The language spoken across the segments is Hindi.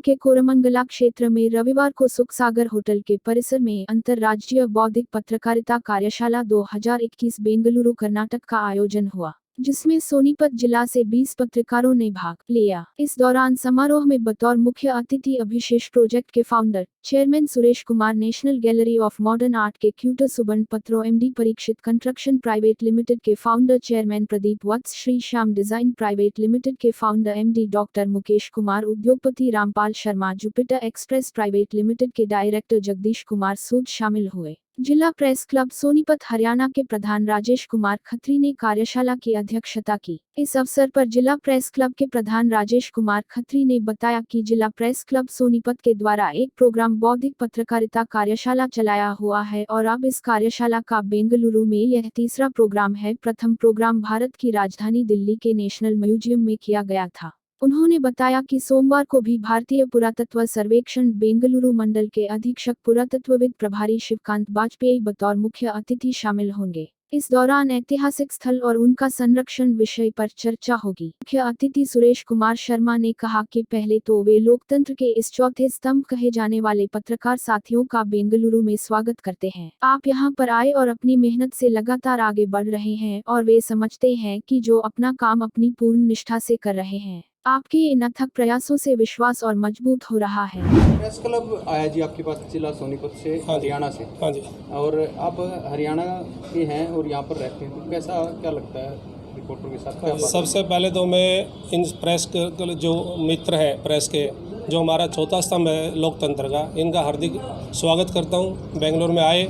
के कोरमंगला क्षेत्र में रविवार को सुख सागर होटल के परिसर में अंतर्राज्यीय बौद्धिक पत्रकारिता कार्यशाला 2021 बेंगलुरु कर्नाटक का आयोजन हुआ, जिसमें सोनीपत जिला से 20 पत्रकारों ने भाग लिया। इस दौरान समारोह में बतौर मुख्य अतिथि अभिशेष प्रोजेक्ट के founder chairman Suresh Kumar, national gallery of modern art के curator Subarna Patro, MD Parikshit construction private limited के founder chairman Pradeep Vats, Shri Shyam design private limited के founder MD doctor Mukesh Kumar, उद्योगपति Rampal Sharma, Jupiter express private limited के डायरेक्टर जगदीश कुमार सूद शामिल हुए। जिला प्रेस क्लब सोनीपत हरियाणा के प्रधान राजेश कुमार खत्री ने कार्यशाला की अध्यक्षता की। इस अवसर पर जिला प्रेस क्लब के प्रधान राजेश कुमार खत्री ने बताया कि जिला प्रेस क्लब सोनीपत के द्वारा एक प्रोग्राम बौद्धिक पत्रकारिता कार्यशाला चलाया हुआ है और अब इस कार्यशाला का बेंगलुरु में यह तीसरा प्रोग्राम है। प्रथम प्रोग्राम भारत की राजधानी दिल्ली के नेशनल म्यूजियम में किया गया था। उन्होंने बताया कि सोमवार को भी भारतीय पुरातत्व सर्वेक्षण बेंगलुरु मंडल के अधीक्षक पुरातत्वविद प्रभारी शिवकांत वाजपेयी बतौर मुख्य अतिथि शामिल होंगे। इस दौरान ऐतिहासिक स्थल और उनका संरक्षण विषय पर चर्चा होगी। मुख्य अतिथि सुरेश कुमार शर्मा ने कहा कि पहले तो वे लोकतंत्र के इस चौथे स्तंभ कहे जाने वाले पत्रकार साथियों का बेंगलुरु में स्वागत करते हैं। आप यहां पर आए और अपनी मेहनत से लगातार आगे बढ़ रहे हैं और वे समझते हैं कि जो अपना काम अपनी पूर्ण निष्ठा से कर रहे हैं, आपके इन अथक प्रयासों से विश्वास और मजबूत हो रहा है। प्रेस क्लब आया जी आपके पास जिला सोनीपत से, हरियाणा से। हाँ जी। और आप हरियाणा के हैं और यहाँ पर रहते हैं, तो कैसा क्या लगता है रिपोर्टर के साथ? क्या सबसे पहले तो मैं इन प्रेस के जो मित्र हैं प्रेस के, जो हमारा चौथा स्तंभ है लोकतंत्र का, इनका हार्दिक स्वागत करता हूँ। बेंगलोर में आए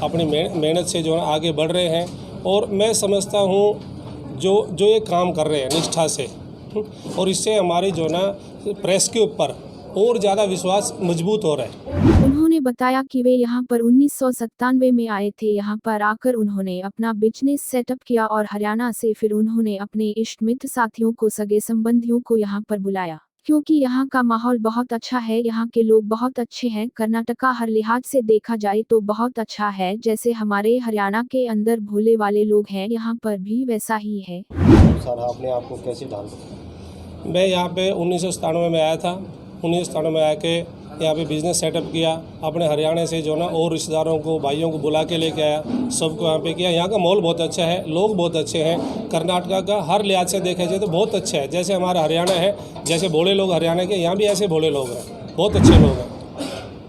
अपनी मेहनत से जो आगे बढ़ रहे हैं और मैं समझता हूँ जो ये काम कर रहे हैं निष्ठा से, और इससे हमारी जो ना प्रेस के ऊपर और ज़्यादा विश्वास मजबूत हो रहा है। उन्होंने बताया कि वे यहां पर 1997 में आए थे। यहां पर आकर उन्होंने अपना बिजनेस सेटअप किया और हरियाणा से फिर उन्होंने अपने इष्ट मित्र साथियों को, सगे संबंधियों को यहां पर बुलाया, क्योंकि यहाँ का माहौल बहुत अच्छा है, यहाँ के लोग बहुत अच्छे हैं। कर्नाटका हर लिहाज से देखा जाए तो बहुत अच्छा है। जैसे हमारे हरियाणा के अंदर भोले वाले लोग हैं, यहाँ पर भी वैसा ही है। सर आपने आपको कैसे ढाल? मैं यहाँ पे 1997 में आया था। 1997 में आके यहाँ पे बिज़नेस सेटअप किया। अपने हरियाणा से जो ना और रिश्तेदारों को, भाइयों को बुला के लेके आया, सबको यहाँ पे किया। यहाँ का माहौल बहुत अच्छा है, लोग बहुत अच्छे हैं। कर्नाटका का हर लिहाज से देखा जाए तो बहुत अच्छा है। जैसे हमारा हरियाणा है, जैसे भोले लोग हरियाणा के, यहाँ भी ऐसे भोले लोग हैं, बहुत अच्छे लोग हैं।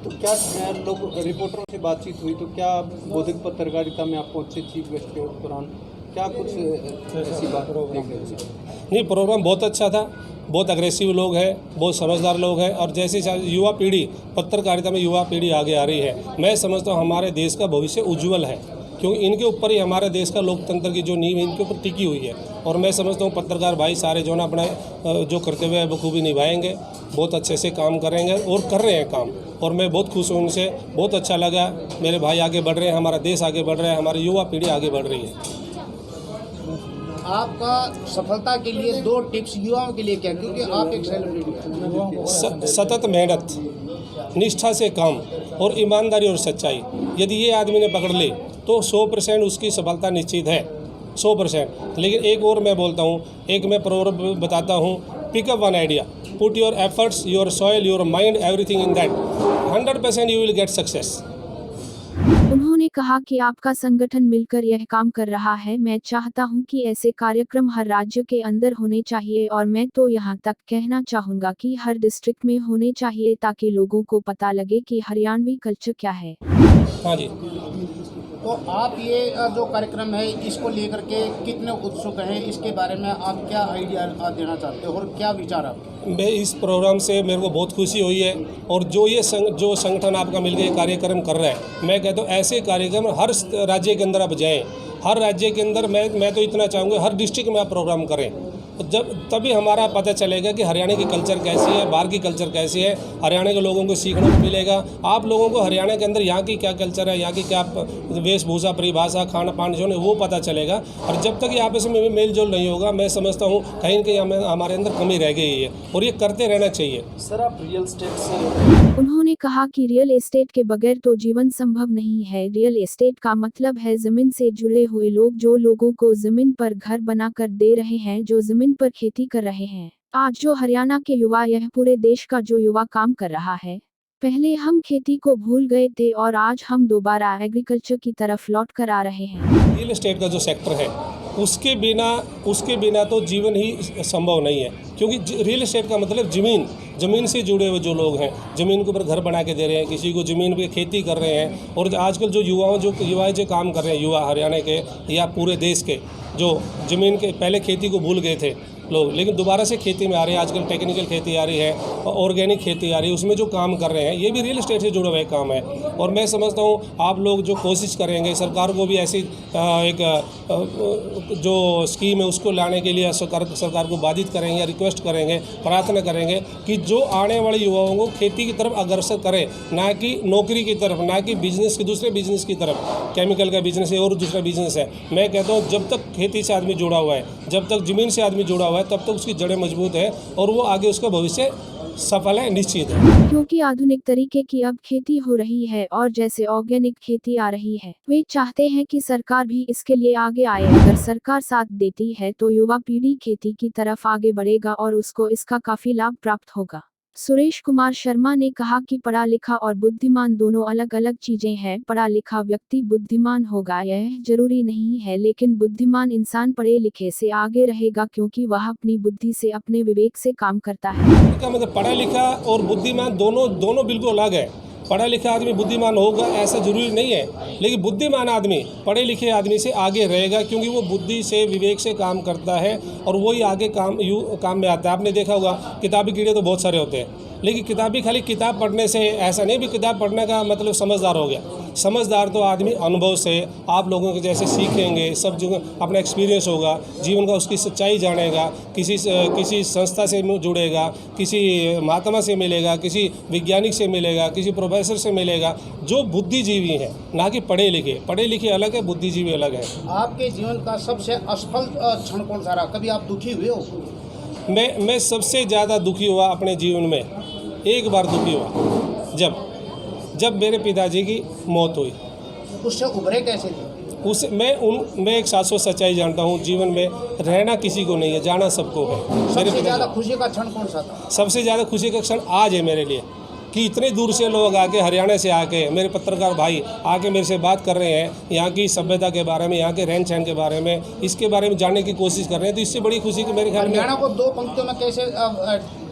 तो क्या लोग रिपोर्टरों से बातचीत हुई तो क्या बौद्धिक पत्रकारिता में आप पहुँचे चीफ गेस्ट के दौरान, क्या कुछ ऐसी बात नहीं, प्रोग्राम बहुत अच्छा था। बहुत अग्रेसिव लोग हैं, बहुत समझदार लोग हैं, और जैसे युवा पीढ़ी पत्रकारिता में युवा पीढ़ी आगे आ रही है, मैं समझता हूँ हमारे देश का भविष्य उज्जवल है, क्योंकि इनके ऊपर ही हमारे देश का लोकतंत्र की जो नींव है इनके ऊपर टिकी हुई है। और मैं समझता हूँ पत्रकार भाई सारे जो ना अपना जो कर्तव्य है बखूबी निभाएंगे, बहुत अच्छे से काम करेंगे और कर रहे हैं काम। और मैं बहुत खुश हूँ उनसे, बहुत अच्छा लगा। मेरे भाई आगे बढ़ रहे हैं, हमारा देश आगे बढ़ रहा है, हमारी युवा पीढ़ी आगे बढ़ रही है। आपका सफलता के लिए 2 टिप्स युवाओं के लिए क्या, क्योंकि आप एक सेलिब्रिटी हैं? सतत मेहनत, निष्ठा से काम और ईमानदारी और सच्चाई, यदि ये आदमी ने पकड़ ली तो 100% उसकी सफलता निश्चित है, 100%। लेकिन एक और मैं बोलता हूँ, एक मैं प्रोवर्ब बताता हूँ, pickup one idea, put your efforts, your soil, your mind, everything in that, 100% you will get success. उन्होंने कहा कि आपका संगठन मिलकर यह काम कर रहा है। मैं चाहता हूं कि ऐसे कार्यक्रम हर राज्य के अंदर होने चाहिए और मैं तो यहां तक कहना चाहूंगा कि हर डिस्ट्रिक्ट में होने चाहिए, ताकि लोगों को पता लगे कि हरियाणवी कल्चर क्या है। हाँ जी। तो आप ये जो कार्यक्रम है इसको लेकर के कितने उत्सुक हैं, इसके बारे में आप क्या आइडिया देना चाहते हो और क्या विचार आपके? मैं इस प्रोग्राम से मेरे को बहुत खुशी हुई है, और जो ये जो संगठन आपका मिलकर कार्यक्रम कर रहा है, मैं कहता हूँ ऐसे कार्यक्रम हर राज्य के अंदर आप जाएँ, हर राज्य के अंदर मैं तो इतना चाहूँगा हर डिस्ट्रिक्ट में आप प्रोग्राम करें, जब तभी हमारा पता चलेगा कि हरियाणा की कल्चर कैसी है, बाहर की कल्चर कैसी है। हरियाणा के लोगों को सीखने को मिलेगा, आप लोगों को हरियाणा के अंदर यहाँ की क्या कल्चर है, यहाँ की क्या वेशभूषा, परिभाषा, खाना पान जो है वो पता चलेगा। और जब तक ये आपस में मेल जोल नहीं होगा, मैं समझता हूँ कहीं न कहीं हमारे अंदर कमी रह गई है, और ये करते रहना चाहिए। सर आप रियल एस्टेट से, उन्होंने कहा कि रियल एस्टेट के बगैर तो जीवन संभव नहीं है। रियल एस्टेट का मतलब है जमीन से जुड़े हुए लोग, जो लोगों को जमीन पर घर बनाकर दे रहे हैं, जो जमीन पर खेती कर रहे हैं। आज जो हरियाणा के युवा, यह पूरे देश का जो युवा काम कर रहा है। पहले हम खेती को भूल गए थे और आज हम दोबारा एग्रीकल्चर की तरफ लौट कर आ रहे हैं। रियल एस्टेट का जो सेक्टर है उसके बिना तो जीवन ही संभव नहीं है, क्योंकि रियल एस्टेट का मतलब ज़मीन से जुड़े हुए जो लोग हैं, ज़मीन के ऊपर घर बना के दे रहे हैं, किसी को ज़मीन पे खेती कर रहे हैं। और आजकल जो युवा जो काम कर रहे हैं, युवा हरियाणा के या पूरे देश के, जो ज़मीन के पहले खेती को भूल गए थे लोग, लेकिन दोबारा से खेती में आ रहे हैं। आजकल टेक्निकल खेती आ रही है, ऑर्गेनिक खेती आ रही है, उसमें जो काम कर रहे हैं ये भी रियल एस्टेट से जुड़ा हुआ काम है। और मैं समझता हूँ आप लोग जो कोशिश करेंगे, सरकार को भी ऐसी एक जो स्कीम है उसको लाने के लिए सरकार को बाधित करेंगे या रिक्वेस्ट करेंगे, प्रार्थना करेंगे कि जो आने वाले युवाओं को खेती की तरफ अग्रसर करें, ना कि नौकरी की तरफ, ना कि बिजनेस के दूसरे बिजनेस की तरफ। केमिकल का बिजनेस है और दूसरा बिजनेस है। मैं कहता हूँ जब तक खेती से आदमी जुड़ा हुआ है, जब तक ज़मीन से आदमी जुड़ा हुआ है, तब तक उसकी जड़ें मजबूत है और वो आगे उसका भविष्य सफल है, निश्चित है। क्योंकि आधुनिक तरीके की अब खेती हो रही है और जैसे ऑर्गेनिक खेती आ रही है, वे चाहते हैं कि सरकार भी इसके लिए आगे आए। अगर सरकार साथ देती है तो युवा पीढ़ी खेती की तरफ आगे बढ़ेगा और उसको इसका काफी लाभ प्राप्त होगा। सुरेश कुमार शर्मा ने कहा कि पढ़ा लिखा और बुद्धिमान दोनों अलग अलग चीजें हैं। पढ़ा लिखा व्यक्ति बुद्धिमान होगा यह जरूरी नहीं है, लेकिन बुद्धिमान इंसान पढ़े लिखे से आगे रहेगा क्योंकि वह अपनी बुद्धि से, अपने विवेक से काम करता है। इसका मतलब पढ़ा लिखा और बुद्धिमान दोनों बिल्कुल अलग है। पढ़ा लिखा आदमी बुद्धिमान होगा ऐसा जरूरी नहीं है, लेकिन बुद्धिमान आदमी पढ़े लिखे आदमी से आगे रहेगा क्योंकि वो बुद्धि से, विवेक से काम करता है और वही आगे काम में आता है। आपने देखा होगा किताबी कीड़े तो बहुत सारे होते हैं, लेकिन खाली किताब पढ़ने से ऐसा नहीं भी किताब पढ़ने का मतलब समझदार हो गया। समझदार तो आदमी अनुभव से, आप लोगों के जैसे सीखेंगे, सब जगह अपना एक्सपीरियंस होगा, जीवन का उसकी सच्चाई जानेगा, किसी संस्था से जुड़ेगा, किसी महात्मा से मिलेगा, किसी वैज्ञानिक से मिलेगा, किसी प्रोफेसर से मिलेगा, जो बुद्धिजीवी हैं, ना कि पढ़े लिखे अलग है, बुद्धिजीवी अलग है। आपके जीवन का सबसे असफल क्षण कौन सा रहा? कभी आप दुखी हुए हो? मैं सबसे ज़्यादा दुखी हुआ अपने जीवन में, एक बार दुखी हुआ जब मेरे पिताजी की मौत हुई। उससे उभरे कैसे थे? मैं एक शाश्वत सच्चाई जानता हूँ, जीवन में रहना किसी को नहीं है, जाना सबको है। सबसे ज़्यादा खुशी का क्षण कौन सा था? सबसे ज़्यादा खुशी का क्षण आज है मेरे लिए कि इतने दूर से लोग आके, हरियाणा से आके, मेरे पत्रकार भाई आके मेरे से बात कर रहे हैं, यहाँ की सभ्यता के बारे में, यहाँ के रहन सहन के बारे में, इसके बारे में जानने की कोशिश कर रहे हैं। तो इससे बड़ी खुशी की मेरे ख्याल में हरियाणा को दो पंक्तियों में कैसे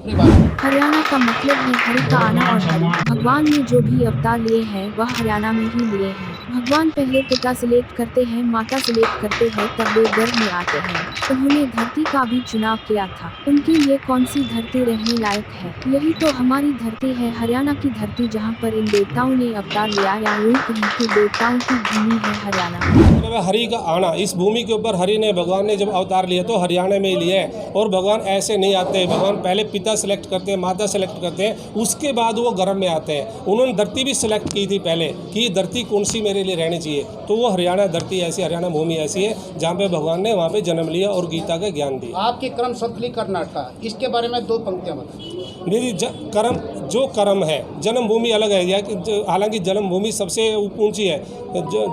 हरियाणा का मतलब है हरि का आना और हरि। भगवान ने जो भी अवतार लिए हैं वह हरियाणा में ही लिए हैं। भगवान पहले पिता सिलेक्ट करते हैं, माता सिलेक्ट करते हैं, तब वे गर्भ में आते हैं। उन्होंने धरती का भी चुनाव किया था, उनके लिए कौन सी धरती रहने लायक है, यही तो हमारी धरती है, हरियाणा की धरती, जहाँ पर इन देवताओं ने अवतार लिया, या यूं कहीं की देवताओं की भूमि है हरियाणा। हरि का आना, इस भूमि के ऊपर भगवान ने जब अवतार लिया तो हरियाणा में ही लिए हैं। और भगवान ऐसे नहीं आते, भगवान पहले पिता सेलेक्ट करते हैं, माता सेलेक्ट करते हैं, उसके बाद वो गर्भ में आते हैं। उन्होंने धरती भी सिलेक्ट की थी पहले कि ये धरती कौन सी मेरे लिए रहनी चाहिए, तो वो हरियाणा धरती ऐसी, हरियाणा भूमि ऐसी है जहाँ पे भगवान ने वहाँ पे जन्म लिया और गीता का ज्ञान दिया। आपकी कर्म सतली कर्नाटक, इसके बारे में दो पंक्तियाँ बताएं। मेरी कर्म है, जन्मभूमि अलग है, हालांकि जन्मभूमि सबसे ऊंची है,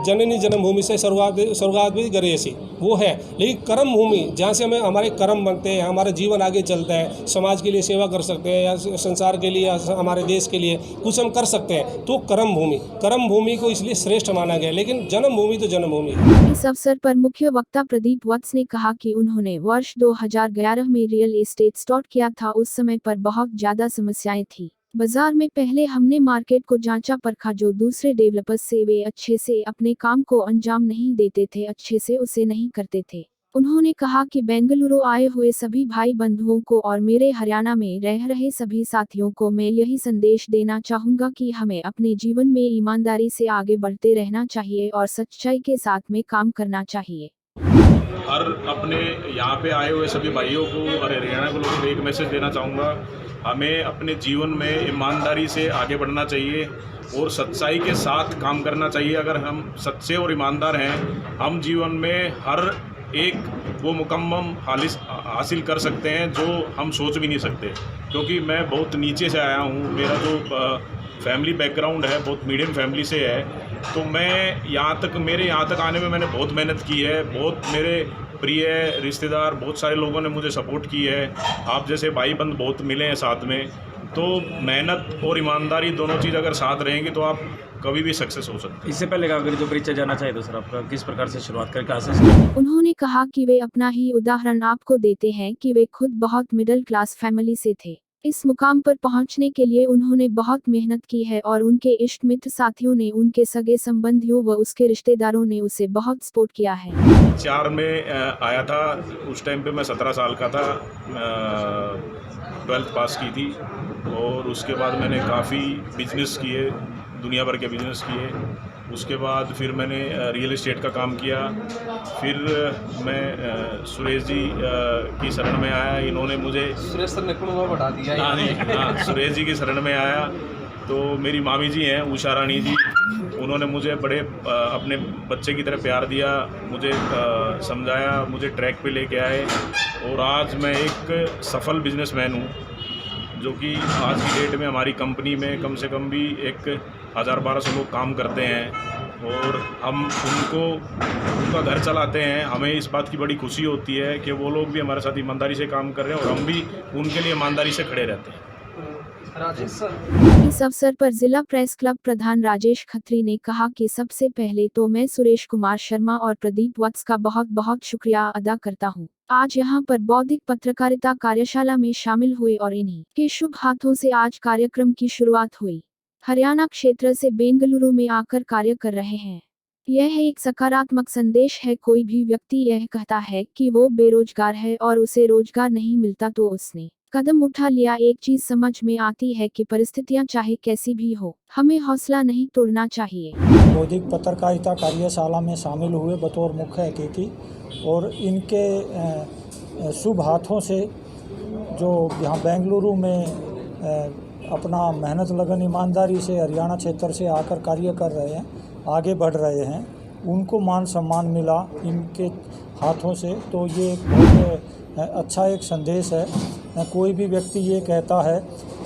जननी जन्मभूमि से स्वर्गादि गरेसी वो है, लेकिन कर्म भूमि जहाँ से हमें हमारे कर्म बनते हैं, हमारा जीवन आगे चलता है, समाज के लिए सेवा कर सकते हैं या संसार के लिए, हमारे देश के लिए कुछ हम कर सकते हैं, तो कर्म भूमि को इसलिए श्रेष्ठ माना गया। लेकिन जन्मभूमि तो जन्मभूमि है। इस अवसर पर मुख्य वक्ता प्रदीप वत्स ने कहा कि उन्होंने वर्ष 2011 में रियल एस्टेट स्टार्ट किया था। उस समय पर बहुत ज्यादा समस्याएं थी बाजार में। पहले हमने मार्केट को जांचा परखा, जो दूसरे डेवलपर्स से वे अच्छे से अपने काम को अंजाम नहीं देते थे, अच्छे से उसे नहीं करते थे। उन्होंने कहा कि बेंगलुरु आए हुए सभी भाई बंधुओं को और मेरे हरियाणा में रह रहे सभी साथियों को मैं यही संदेश देना चाहूँगा कि हमें अपने जीवन में ईमानदारी से आगे बढ़ते रहना चाहिए और सच्चाई के साथ में काम करना चाहिए। और अपने यहाँ पे आए हुए सभी भाइयों को और हरियाणा के लोगों को एक मैसेज देना चाहूँगा, हमें अपने जीवन में ईमानदारी से आगे बढ़ना चाहिए और सच्चाई के साथ काम करना चाहिए। अगर हम सच्चे और ईमानदार हैं, हम जीवन में हर एक वो मुकम्मल हासिल कर सकते हैं जो हम सोच भी नहीं सकते। क्योंकि मैं बहुत नीचे से आया हूँ, मेरा जो फैमिली बैकग्राउंड है बहुत मीडियम फैमिली से है, तो मैं मेरे यहाँ तक आने में मैंने बहुत मेहनत की है, बहुत मेरे प्रिय रिश्तेदार बहुत सारे लोगों ने मुझे सपोर्ट की है। आप जैसे भाई बंद बहुत मिले हैं साथ में, तो मेहनत और ईमानदारी दोनों चीज़ अगर साथ रहेंगी तो आप कभी भी सक्सेस हो सकते हैं। इससे पहले अगर जो परीक्षा जाना चाहे तो सर आपका किस प्रकार से शुरुआत करके कहाँ से उन्होंने कहा कि वे अपना ही उदाहरण आपको देते हैं कि वे खुद बहुत मिडिल क्लास फैमिली से थे। इस मुकाम पर पहुंचने के लिए उन्होंने बहुत मेहनत की है और उनके इष्ट मित्र साथियों ने, उनके सगे संबंधियों व उसके रिश्तेदारों ने उसे बहुत सपोर्ट किया है। 4 में आया था, उस टाइम पे मैं 17 साल का था, 12th पास की थी और उसके बाद मैंने काफ़ी बिजनेस किए, दुनिया भर के बिजनेस किए। उसके बाद फिर मैंने रियल एस्टेट का काम किया। फिर मैं सुरेश जी की शरण में आया। इन्होंने मुझे सुरेश सर ने कुछ बढ़ा दिया। हाँ, सुरेश जी की शरण में आया तो मेरी मामी जी हैं उषा रानी जी, उन्होंने मुझे बड़े अपने बच्चे की तरह प्यार दिया, मुझे समझाया, मुझे ट्रैक पे लेके आए और आज मैं एक सफल बिजनेसमैन हूँ, जो कि आज की डेट में हमारी कंपनी में कम से कम भी 1000-1200 लोग काम करते हैं और हम उनका घर चलाते हैं। हमें इस बात की बड़ी खुशी होती है कि वो लोग भी हमारे साथ ईमानदारी से काम कर रहे हैं और हम भी उनके लिए ईमानदारी से खड़े रहते हैं। राजेश सर, इस अवसर पर जिला प्रेस क्लब प्रधान राजेश खत्री ने कहा कि सबसे पहले तो मैं सुरेश कुमार शर्मा और प्रदीप वत्स का बहुत बहुत शुक्रिया अदा करता हूं। आज यहां पर बौद्धिक पत्रकारिता कार्यशाला में शामिल हुए और इन्हीं के शुभ हाथों से आज कार्यक्रम की शुरुआत हुई। हरियाणा क्षेत्र से बेंगलुरु में आकर कार्य कर रहे हैं। यह एक सकारात्मक संदेश है। कोई भी व्यक्ति यह कहता है कि वो बेरोजगार है और उसे रोजगार नहीं मिलता तो उसने कदम उठा लिया। एक चीज समझ में आती है कि परिस्थितियां चाहे कैसी भी हो, हमें हौसला नहीं तोड़ना चाहिए। बौद्धिक पत्रकारिता कार्यशाला में शामिल हुए बतौर मुख्य अतिथि और इनके शुभ हाथों से जो यहाँ बेंगलुरु में अपना मेहनत लगन ईमानदारी से हरियाणा क्षेत्र से आकर कार्य कर रहे हैं, आगे बढ़ रहे हैं, उनको मान सम्मान मिला इनके हाथों से, तो ये एक बहुत अच्छा एक संदेश है। कोई भी व्यक्ति ये कहता है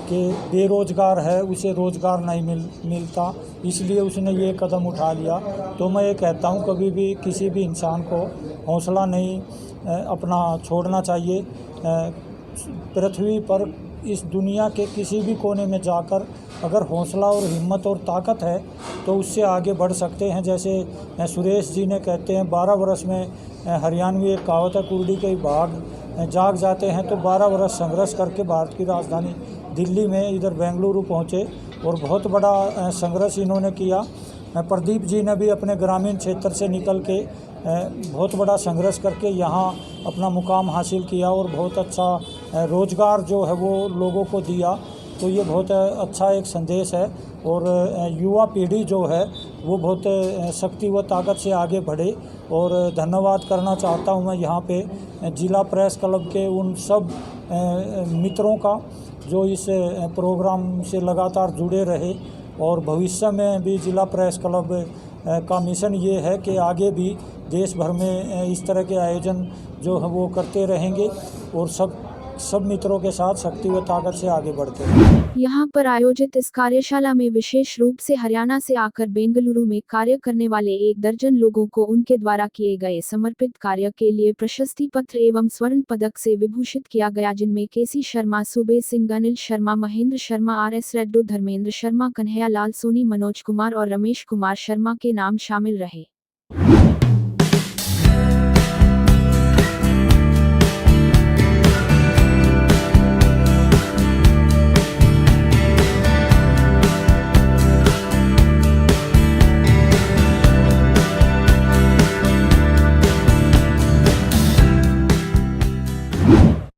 कि बेरोजगार है, उसे रोज़गार नहीं मिलता, इसलिए उसने ये कदम उठा लिया, तो मैं ये कहता हूँ कभी भी किसी भी इंसान को हौसला नहीं अपना छोड़ना चाहिए। पृथ्वी पर इस दुनिया के किसी भी कोने में जाकर अगर हौसला और हिम्मत और ताकत है तो उससे आगे बढ़ सकते हैं। जैसे सुरेश जी ने कहते हैं 12 वर्ष में हरियाणवी एक कहावत है, कुर्डी के भाग जाग जाते हैं, तो 12 वर्ष संघर्ष करके भारत की राजधानी दिल्ली में इधर बेंगलुरु पहुँचे और बहुत बड़ा संघर्ष इन्होंने किया। प्रदीप जी ने भी अपने ग्रामीण क्षेत्र से निकल के बहुत बड़ा संघर्ष करके यहाँ अपना मुकाम हासिल किया और बहुत अच्छा रोज़गार जो है वो लोगों को दिया। तो ये बहुत अच्छा एक संदेश है और युवा पीढ़ी जो है वो बहुत शक्ति व ताकत से आगे बढ़े। और धन्यवाद करना चाहता हूँ मैं यहाँ पे जिला प्रेस क्लब के उन सब मित्रों का जो इस प्रोग्राम से लगातार जुड़े रहे और भविष्य में भी जिला प्रेस क्लब का मिशन ये है कि आगे भी देश भर में इस तरह के आयोजन जो है वो करते रहेंगे और सब मित्रों के साथ शक्ति व ताकत से आगे बढ़ते हैं। यहाँ पर आयोजित इस कार्यशाला में विशेष रूप से हरियाणा से आकर बेंगलुरु में कार्य करने वाले 1 दर्जन लोगों को उनके द्वारा किए गए समर्पित कार्य के लिए प्रशस्ति पत्र एवं स्वर्ण पदक से विभूषित किया गया, जिनमें केसी शर्मा, सुबे सिंह, अनिल शर्मा, महेंद्र शर्मा, RS रेड्डी, धर्मेंद्र शर्मा, कन्हैया लाल सोनी, मनोज कुमार और रमेश कुमार शर्मा के नाम शामिल रहे।